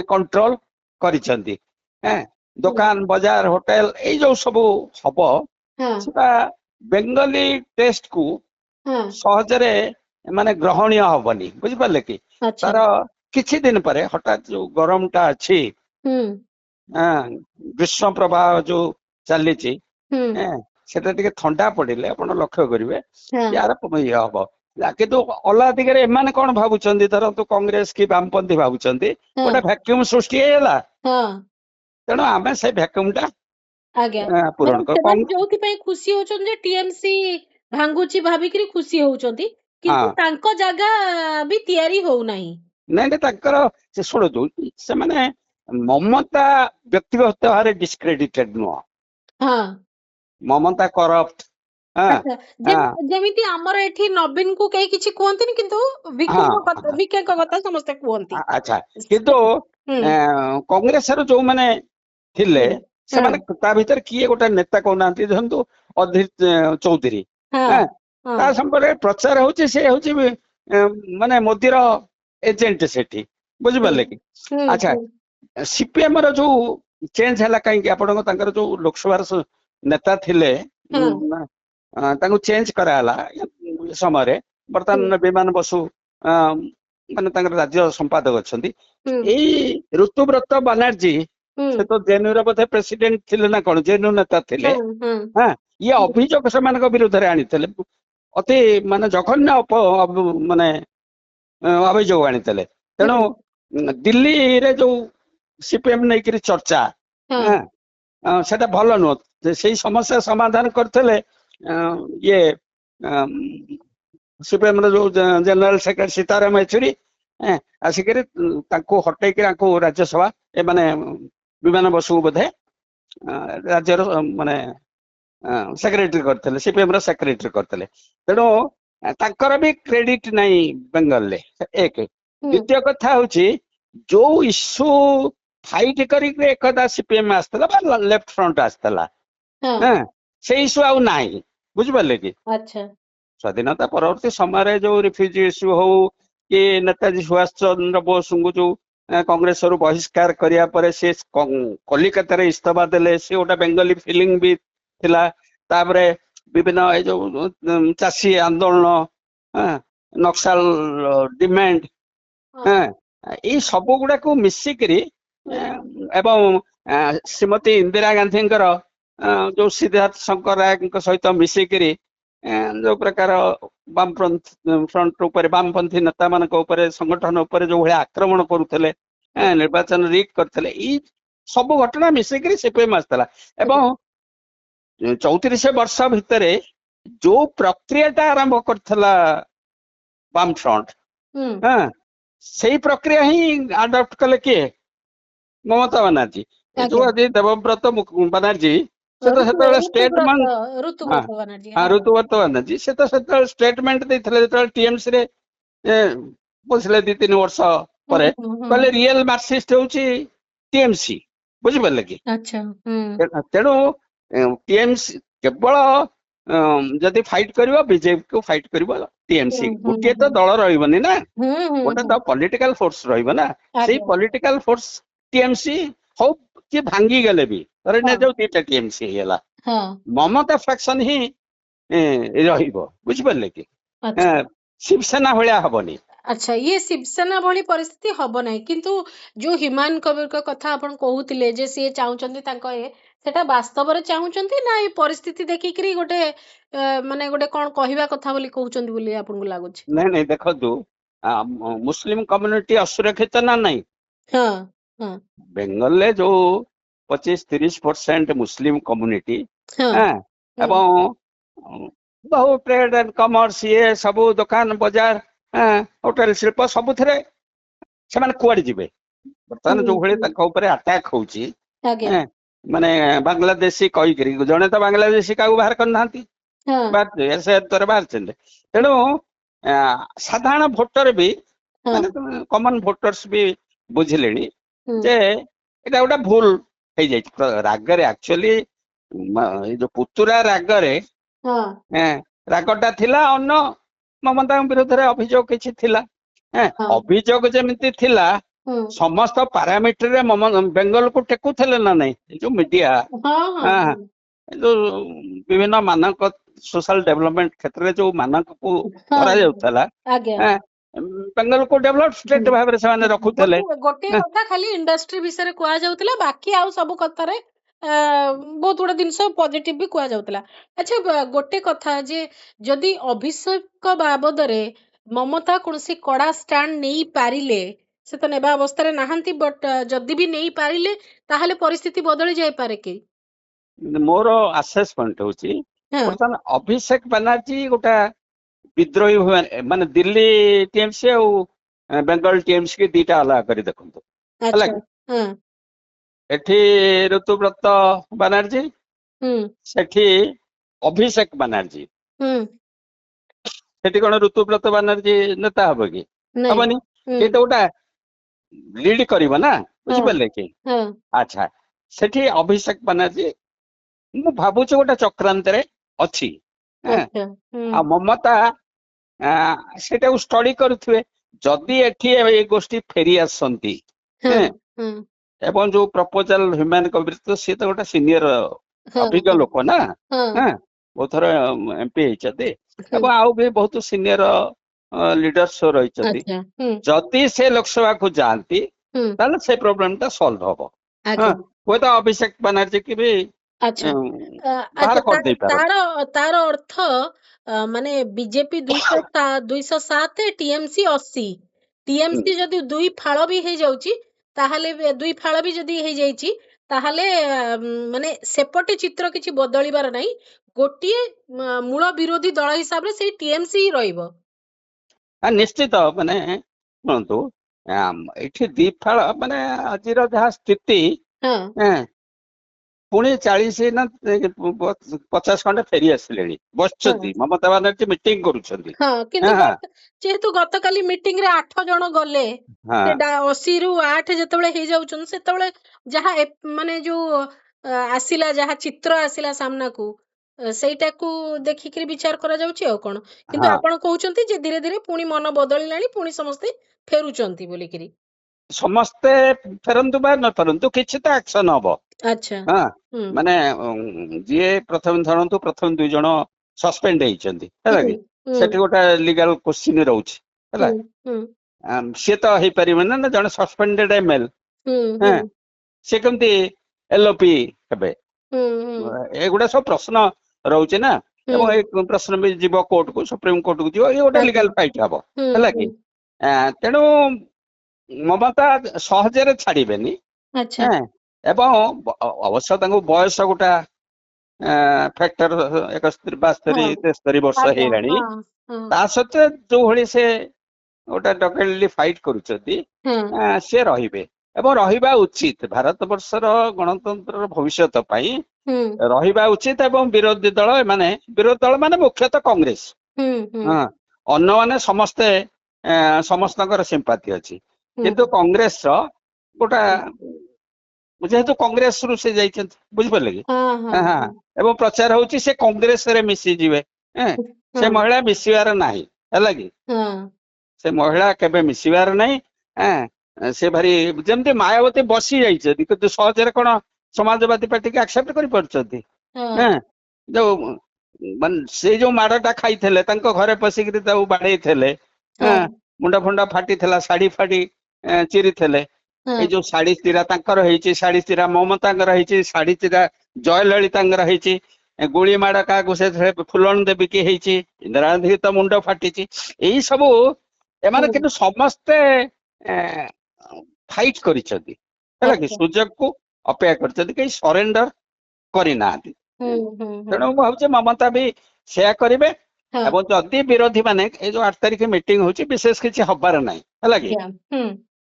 କଣ୍ଟ୍ରୋଲ କରିଛନ୍ତି। ହୁଁ, ଦୋକାନ ବଜାର ହୋଟେଲ ଏଇ ଯୋଉ ସବୁ ହବ, ହଁ ସେଟା ବେଙ୍ଗଲୀ ଟେଷ୍ଟ କୁ ହଁ ସହଜରେ ମାନେ ଗ୍ରହଣୀୟ ହବନି, ବୁଝିପାରିଲେ କି? ଆଚ୍ଛା ତାର କିଛି ଦିନ ପରେ, ହଠାତ୍ ଯୋଉ ଗରମ ଟା ଅଛି, ହୁଁ ଗ୍ରୀଷ୍ମ ପ୍ରବାହ ଯୋଉ ଚାଲିଛି, ହୁଁ ସେଟା ଟିକେ ଥଣ୍ଡା ପଡିଲେ ଆପଣ ଲକ୍ଷ୍ୟ କରିବେ ହଁ ୟାର ଇଏ ହବ। କିନ୍ତୁ ଅଲଗା ଦିଗରେ ଏମାନେ କଣ ଭାବୁଛନ୍ତି, ଧରନ୍ତୁ କଂଗ୍ରେସ କି ବାମପନ୍ଥୀ ଭାବୁଛନ୍ତି ହଁ ଗୋଟେ ଭ୍ୟାକ୍ୟୁମ ସୃଷ୍ଟି ହେଇଗଲା, ହଁ ତେଣୁ ଆମେ ସେଇ ଭ୍ୟାକ୍ୟୁମ ଟା ଆଜ୍ଞା, ପୂରଣ ମାନେ କର। ସେମାନେ ଯୋଉଥିପାଇଁ ଖୁସି ହଉଛନ୍ତି ଯେ ଟିଏମସି ଭାଙ୍ଗୁଛି ଭାବିକିରି ଖୁସି ହଉଛନ୍ତି, ହଁ, କିନ୍ତୁ ତାଙ୍କ ଜାଗା ବି ତିଆରି ହଉନାହିଁ। ନାଇଁ ନାଇଁ, ତାଙ୍କର ସେ ଶୁଣନ୍ତୁ, ସେମାନେ ମମତା ବ୍ୟକ୍ତିଗତ ଭାବରେ ଡିସକ୍ରେଡିଟେଡ ନୁହଁ। ହଁ ମମତା କରପ୍ଟ। ଆଚ୍ଛା, ଯେମିତି ଆମର ଏଠି ନବୀନକୁ କେହି କିଛି କୁହନ୍ତିନି, କିନ୍ତୁ ଭିକେଙ୍କ କଥା ସମସ୍ତେ କୁହନ୍ତି। ଆଚ୍ଛା, କିନ୍ତୁ ହୁଁ କଂଗ୍ରେସର ଯୋଉମାନେ ଥିଲେ, ହୁଁ ହଁ ସେମାନେ ତା ଭିତରେ କିଏ ଗୋଟେ ନେତା କହୁନାହାନ୍ତି, ଧରନ୍ତୁ ଅଧୀର ଚୌଧୁରୀ, ହଁ ତା ହଁ ସମ୍ପର୍କରେ ପ୍ରଚାର ହଉଛି, ସେ ହଉଛି ମାନେ ମୋଦିର ଏଜେଣ୍ଟ ସେଠି। ବୁଝିପାରିଲେ କି? ଆଚ୍ଛା, ସିପିଏମ ର ଯୋଉ ଚେଞ୍ଜ ହେଲା କାହିଁକି? ଆପଣଙ୍କ ତାଙ୍କର ଯୋଉ ଲୋକସଭାର ନେତା ଥିଲେ ତାଙ୍କୁ ଚେଞ୍ଜ କରାହେଲା ସମୟରେ। ବର୍ତ୍ତମାନ ବିମାନ ବସୁ ମାନେ ତାଙ୍କର ରାଜ୍ୟ ସମ୍ପାଦକ ଅଛନ୍ତି। ଏଇ ଋତୁବ୍ରତ ବାନାର୍ଜୀ ସେ ତ ଜେଏନୟୁ ର ବୋଧେ ପ୍ରେସିଡେଣ୍ଟ ଥିଲେ ନା କଣ, ଜେଏନୟୁ ନେତା ଥିଲେ। ହଁ, ଇଏ ଅଭିଯୋଗ ସେମାନଙ୍କ ବିରୁଦ୍ଧରେ ଆଣିଥିଲେ, ଅତି ମାନେ ଜଘନ୍ୟ ମାନେ ଅଭିଯୋଗ ଆଣିଥିଲେ। ତେଣୁ ଦିଲ୍ଲୀରେ ଯୋଉ ସିପିଏମ ନେଇକିରି ଚର୍ଚ୍ଚା, ସେଟା ଭଲ ନୁହଁ। ସେଇ ସମସ୍ୟା ସମାଧାନ କରିଥିଲେ ଇଏ ସିପିଏମ ର ଯୋଉ ଜେନେରାଲ ସେକ୍ରେଟାରୀ ସୀତାରାମ ୟେଚୁରୀ ଆସିକିରି ତାଙ୍କୁ ହଟେଇକି ତାଙ୍କୁ ରାଜ୍ୟସଭା ଏମାନେ ବିମାନ ବସୁ ବୋଧେ ରାଜ୍ୟର ମାନେ ସେକ୍ରେଟାରୀ କରିଥିଲେ, ସିପିଏମ ର ସେକ୍ରେଟାରୀ କରିଥିଲେ। ତେଣୁ ତାଙ୍କର ବି କ୍ରେଡିଟ ନାହିଁ ବେଙ୍ଗଲରେ, ଏକ। ଦ୍ୱିତୀୟ କଥା ହଉଛି ଯୋଉ ଇସ୍ୟୁ ଫାଇଟ କରିକି ଏକଦା ସିପିଏମ ଆସିଥିଲା ବା ଲେଫ୍ଟ ଫ୍ରଣ୍ଟ ଆସିଥିଲା, ସେଇ ଇସ୍ୟୁ ଆଉ ନାହିଁ। ବୁଝିପାରିଲେ କି? ସ୍ୱାଧୀନତା ପରବର୍ତ୍ତୀ ସମୟରେ ଯୋଉ ରିଫ୍ୟୁଜି ଇସ୍ୟୁ ହଉ କି ନେତାଜୀ ସୁଭାଷ ଚନ୍ଦ୍ର ବୋଷଙ୍କୁ ଯୋଉ କଂଗ୍ରେସରୁ ବହିଷ୍କାର କରିବା ପରେ ସେ କଲିକତାରେ ଇସ୍ତଫା ଦେଲେ, ସେ ଗୋଟେ ବେଙ୍ଗଲୀ ଫିଲିଂ ବି ଥିଲା। ତାପରେ ବିଭିନ୍ନ ଏଇ ଯୋଉ ଚାଷୀ ଆନ୍ଦୋଳନ, ନକ୍ସାଲ ଡିମାଣ୍ଡ, ଏଇ ସବୁ ଗୁଡାକୁ ମିଶିକିରି ଏବଂ ଶ୍ରୀମତୀ ଇନ୍ଦିରା ଗାନ୍ଧୀଙ୍କର ଯୋଉ ସିଦ୍ଧାର୍ଥ ଶଙ୍କର ରାୟଙ୍କ ସହିତ ମିଶିକିରି ଯୋଉ ପ୍ରକାର ଫ୍ରଣ୍ଟ ଉପରେ ବାମପନ୍ଥୀ ନେତା ମାନଙ୍କ ଉପରେ, ସଂଗଠନ ଉପରେ ଯୋଉ ଭଳିଆ ଆକ୍ରମଣ କରୁଥିଲେ, ନିର୍ବାଚନ ରିଗ୍ କରିଥିଲେ, ଏଇ ସବୁ ଘଟଣା ମିଶିକିରି ସିପିଏମ ଆସିଥିଲା। ଏବଂ 34 ବର୍ଷ ଭିତରେ ଯୋଉ ପ୍ରକ୍ରିୟାଟା ଆରମ୍ଭ କରିଥିଲା ବାମ ଫ୍ରଣ୍ଟ, ସେଇ ପ୍ରକ୍ରିୟା ହିଁ ଆଡପ୍ଟ କଲେ କିଏ? ମମତା ବାନାର୍ଜୀ। ଯୋଉ ଆଜି ଦେବବ୍ରତ ବାନାର୍ଜୀ, ସେ ତ ସେତେବେଳେ ଷ୍ଟେଟମେଣ୍ଟ, ଋତୁବ୍ରତ ବାନାର୍ଜୀ ସେ ତ ସେତେବେଳେ ଷ୍ଟେଟମେଣ୍ଟ ଦେଇଥିଲେ ଯେତେବେଳେ ଟିଏମସି ରେ ବସିଲେ 2-3 ବର୍ଷ ପରେ, କହିଲେ ରିଏଲ ମାର୍କସିଷ୍ଟ ହଉଛି ଟିଏମସି। ବୁଝିପାରିଲେ କି? ତେଣୁ ଟିଏମସି କେବଳ ଯଦି ଫାଇଟ କରିବ ବିଜେପି କୁ ଫାଇଟ କରିବ ଟିଏମସି, ଗୋଟିଏ ତ ଦଳ ରହିବନି ନା, ଗୋଟେ ତ ପଲିଟିକାଲ ଫୋର୍ସ ରହିବ ନା। ସେଇ ପଲିଟିକାଲ ଫୋର୍ସ ଟିଏମସି ହଉ, କିଏ ଭାଙ୍ଗି ଗଲେ ବି ଯୋଉ 2ଟା ଟିଏମସି ହେଇଗଲା, ମମତା ଫ୍ରାକ୍ସନ ହିଁ ରହିବ। ବୁଝିପାରିଲେ କି? ଶିବସେନା ଭଳିଆ ହବନି। ଆଚ୍ଛା, ଇଏ ଶିବସେନା ଭଳି ପରିସ୍ଥିତି ହବ ନାହିଁ, କିନ୍ତୁ ଯୋଉ ହିମାୟନ କବିରଙ୍କ କଥା ଆପଣ କହୁଥିଲେ ଯେ ସିଏ ଚାହୁଁଛନ୍ତି ତାଙ୍କ ସେଟା ବାସ୍ତବରେ ଚାହୁଁଛନ୍ତି ନା ଏଇ ପରିସ୍ଥିତି ଦେଖିକିରି ଗୋଟେ ମାନେ ଗୋଟେ କଣ କହିବା କଥା ବୋଲି କହୁଛନ୍ତି ବୋଲି ଆପଣଙ୍କୁ ଲାଗୁଛି? ନାଇଁ ନାଇଁ, ଦେଖନ୍ତୁ ମୁସଲିମ କମ୍ୟୁନିଟି ଅସୁରକ୍ଷିତ ନା ନାଇଁ? ବେଙ୍ଗଲରେ ଯୋଉ 25-30% ମୁସଲିମ କମ୍ୟୁନିଟି, ଏବଂ ବହୁ ଟ୍ରେଡ ଆଣ୍ଡ କମର୍ସ, ଇଏ ସବୁ ଦୋକାନ ବଜାର, ହୋଟେଲ ଶିଳ୍ପ, ସବୁଥିରେ ସେମାନେ କୁଆଡେ ଯିବେ? ବର୍ତ୍ତମାନ ଯୋଉ ଭଳି ତାଙ୍କ ଉପରେ ଆଟାକ ହଉଛି, ମାନେ ବାଂଲାଦେଶୀ କହିକିରି, ଜଣେ ତ ବାଂଲାଦେଶୀ କାହାକୁ ବାହାର କରିନାହାନ୍ତି, ବାହାରିଛନ୍ତି। ତେଣୁ ସାଧାରଣ ଭୋଟର ବି, ମାନେ କମନ ଭୋଟର୍ସ ବି ବୁଝିଲେଣି ଯେ ଏଇଟା ଗୋଟେ ଭୁଲ ହେଇଯାଇଛି। ରାଗରେ ଆକ୍ଚୁଆଲି ଏଇ ଯୋଉ ପୁତୁରା ରାଗରେ ରାଗଟା ଥିଲା, ଅନ୍ୟ ମମତାଙ୍କ ବିରୁଦ୍ଧରେ ଅଭିଯୋଗ କିଛି ଥିଲା। ଅଭିଯୋଗ ଯେମିତି ଥିଲା, ସମସ୍ତ ପାରାମିଟରରେ ବେଙ୍ଗଲକୁ ଟେକୁଥିଲେ ନା ନାଇଁ? ଏ ଯୋଉ ମିଡିଆ, ଯୋଉ ବିଭିନ୍ନ ମାନକ ସୋଶାଲ ଡେଭଲପମେଣ୍ଟ କ୍ଷେତ୍ରରେ ଯୋଉ ମାନକକୁ ଧରାଯାଉଥିଲା, ବେଙ୍ଗଲକୁ ଡେଭଲପ ଷ୍ଟେଟ ଭାବରେ ସେମାନେ ରଖୁଥିଲେ। ଗୋଟିଏ କଥା ଖାଲି ଇଣ୍ଡଷ୍ଟ୍ରି ବିଷୟରେ କୁହାଯାଉଥିଲା, ବାକି ଆଉ ସବୁ କଥାରେ ବହୁତ ଗୁଡେ ଜିନିଷ ପଜିଟିଭ ବି କୁହାଯାଉଥିଲା। ଆଚ୍ଛା, ଗୋଟେ କଥା ଯେ ଯଦି ଅଭିଷେକ ବାବଦରେ ମମତା କୌଣସି କଡା ଷ୍ଟାଣ୍ଡ ନେଇ ପାରିଲେ, ସେ ତ ନେବା ଅବସ୍ଥାରେ ନାହାନ୍ତି, ବଟ ଯଦି ବି ନେଇ ପାରିଲେ ତାହେଲେ ପରିସ୍ଥିତି ବଦଳି ଯାଇପାରେ କି? ମୋର ଆସେସମେଣ୍ଟ ହଉଛି ବର୍ତ୍ତମାନ ଅଭିଷେକ ବାନାର୍ଜୀ ଗୋଟେ ବିଦ୍ରୋହୀ, ମାନେ ଦିଲ୍ଲୀ ଟିଏମସି ଆଉ ବେଙ୍ଗଲ ଟିଏମସି କି ଦିଟା ଅଲଗା କରି ଦେଖନ୍ତୁ, ହେଲା କି? ଏଠି ଋତୁବ୍ରତ ବାନାର୍ଜୀ, ସେଠି ଅଭିଷେକ ବାନାର୍ଜୀ। ସେଠି କଣ ଋତୁବ୍ରତ ବାନାର୍ଜୀ ନେତା ହବ କି? ହବନି। କିନ୍ତୁ ଗୋଟେ ଲିଡ୍ କରିବ ନା, ବୁଝିପାରିଲେ କି? ଆଚ୍ଛା, ସେଠି ଅଭିଷେକ ବାନାର୍ଜୀ ମୁଁ ଭାବୁଛି ଗୋଟେ ଚକ୍ରାନ୍ତରେ ଅଛି। ଆଉ ମମତା ସେଟାକୁ ଷ୍ଟଡି କରୁଥିବେ जदि एठी ए गोष्ठी फेरी आसंती एवं जो प्रपोजल ह्यूमन कवित सी तो गोटे सीनियर अभिज्ञ लोक ना बहुत थर एमपी होती आउ भी बहुत सीनियर लीडर्स रही जदि से लोकसभा को जाती ताले से प्रॉब्लम टा सॉल्व हबो कोई तो अभिषेक बनर्जी की भी अच्छा बाहर कर दे पारो तार अर्थ माने बीजेपी 207 टीएमसी 80 टीएमसी जदि दुई फाळ भी हे जाउची ताहाले दुई फाळ भी जदि हे जाइची ताहाले माने सेपटे चित्र किछि बदलिबार नाही गोटिए मूल विरोधी दल हिसाब रे से टीएमसी ही रहइबो निश्चित माने सुनतु एठी दी फाळ माने आजिर जहा स्थिति पुणी 40 ना 50 खंडे फेरी आसिले बसछंती ममता बनर्जी मीटिंग करूछंती जेहेतु गतकाली मीटिंग रे 8 जण गले 80 रु 8 जेतेबेले हे जाउछन सेतेबेले जहा माने जो आसिला जहा चित्र आसिला सामना को सेटा को देखिकरी विचार करा जाउची आ कोन किंतु आपण कहउछंती जे धीरे धीरे पुणी मन बदलिलानी पुणी समस्ते फेरुचंती बोली करी समस्ते फेरंतु बा न फेरंतु किछि त एक्शन हबो अच्छा माने जे प्रथम धरंतु प्रथम दुई जण सस्पेंड हेइचंती हैला कि सेठी गोटा लीगल क्वेश्चन रहउची हैला से तो हे परिबे ना जण सस्पेंडेड एमएल से केमती एलओपी हेबे एगुडा सब प्रश्न रहउची ना एवं एक प्रश्न भी जीव कोर्ट को सुप्रीम कोर्ट को जीव ये गोटा लीगल फाइट हबो हैला कि तेणु ममता सहजरे छाड़िबेनी एवं अवश्य बयस गोटा फैक्टर 71 72 73 वर्ष हेलानी ता सत्ते जो भली से गोटा डकेटली फाइट करूचती से रहिबे एवं रहिबा उचित भारत वर्षर गणतंत्र भविष्य पई रहिबा उचित एवं विरोधी दल माने मुख्यतः कांग्रेस अन्य माने समस्ते समस्तकर सिंपाथी अछि किंतु कांग्रेस रो गोटा जेहेतु कांग्रेस रु से जाइछंती बुझ परले कि एवं प्रचार होउची से कांग्रेस रे मिसी जिवे से महिला मिसिवार नाही हैला कि से महिला केबे मिसिवार नाही से भारी जेमते मायावती बसी जाइछंती किंतु सहजरे कोन समाजवादी पार्टी के एक्सेप्ट करि परछंती जो से जो माडटा खाइथले तांको घरे पसिकरी ताऊ बाडै थेले मुंडा फुंडा फाटी थला साड़ी फाड़ी चिरी थेले ए जो साड़ी चिरा तांकर हेची साड़ी चिरा ममतांकर हेची साड़ी चिरा जयललितांकर हेची गोली माड़ का से फुलन देवी की हेची इंदिरा गांधी तो मुंड फाटी एई सब एमाने किंतु समस्ते फाइट करिसथि हैला कि सुजग को अपेक्षा करछथि कि सरेंडर करि नाथि तेणु भावचे ममता भी सेया करिवे एवं जदि विरोधी माने ए जो 8 तारिख मीटिंग होची विशेष किछि हबार नै हैला कि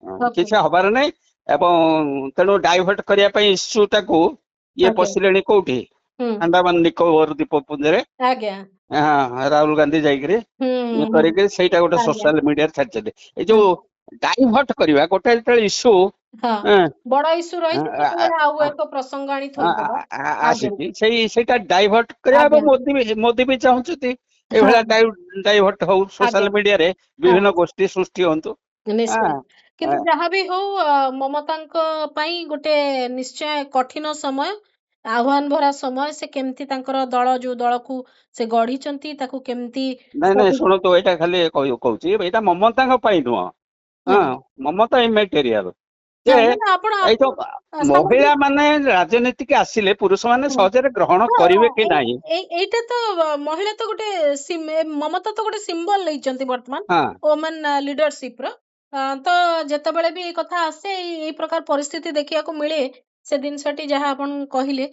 किछि हबार नै एवं तेणु डाइवर्ट करिया पई इश्यू टाको ये पसिलेनी कोठी अंडमान निकोबर द्वीपपुंज रे राहुल गांधी जाइकरी ये करिके सेटा गोटे सोशल मीडिया छाडछथि ए जो डाइवर्ट करिवा गोटे जेते इश्यू बड़ा इश्यू रही आउ एक प्रसंग आनी थोइ आसी सेटा डाइवर्ट करिया मोदी भी चाहउछथि ए भला डाइवर्ट हो सोशल मीडिया रे विभिन्न गोष्ठी सृष्टि होंतु किंतु जहाँ भी हो ममतांको पई गोटे निश्चय कठिन समय आह्वान भरा समय से केमती तांकर दल जो दल को से गढ़ीचंती ताकू केमती नहीं सुनो तो एटा खाली कहउची एटा ममतांको पई नुह ममता इमेटेरियल महिला माने राजनीति के आसिले पुरुष माने सहजरे ग्रहण करिवे कि नाही एटा तो महिला तो गोटे ममता तो गोटे सिंबल लेइचंती वर्तमान वुमेन लीडरशिप रो तो जेतेबेले भी कथा आसे ए प्रकार परिस्थिति देखिया को मिले से जिनसटी जहाँ आपण कहिले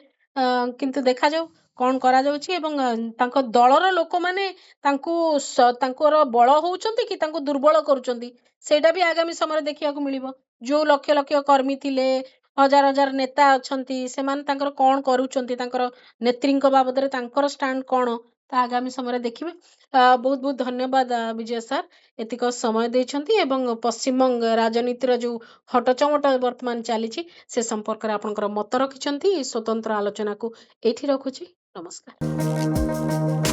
किंतु देखा जाऊ कौन करा जाउची एवं तांको दलर लोक माने तांको बल होउचंती कि तांको दुर्बल करूचंती सेटा भी आगामी समय देखिया को मिलिबो जो लक्ष लक्ष कर्मी थिले हजार हजार नेता अछंती सेमान तांकर कौन करूचंती तांकर नेत्रींक बाबद रे तांकर स्टैंड कौन ता आगामी समय देखिबे बहुत बहुत धन्यवाद विजय सर एतिक समय देछंती एवं पश्चिम बंग राजनीतिर जो हटचमट वर्तमान चली से संपर्क रे आपनकर मत रखिछंती स्वतंत्र आलोचना को एठी रखुची नमस्कार।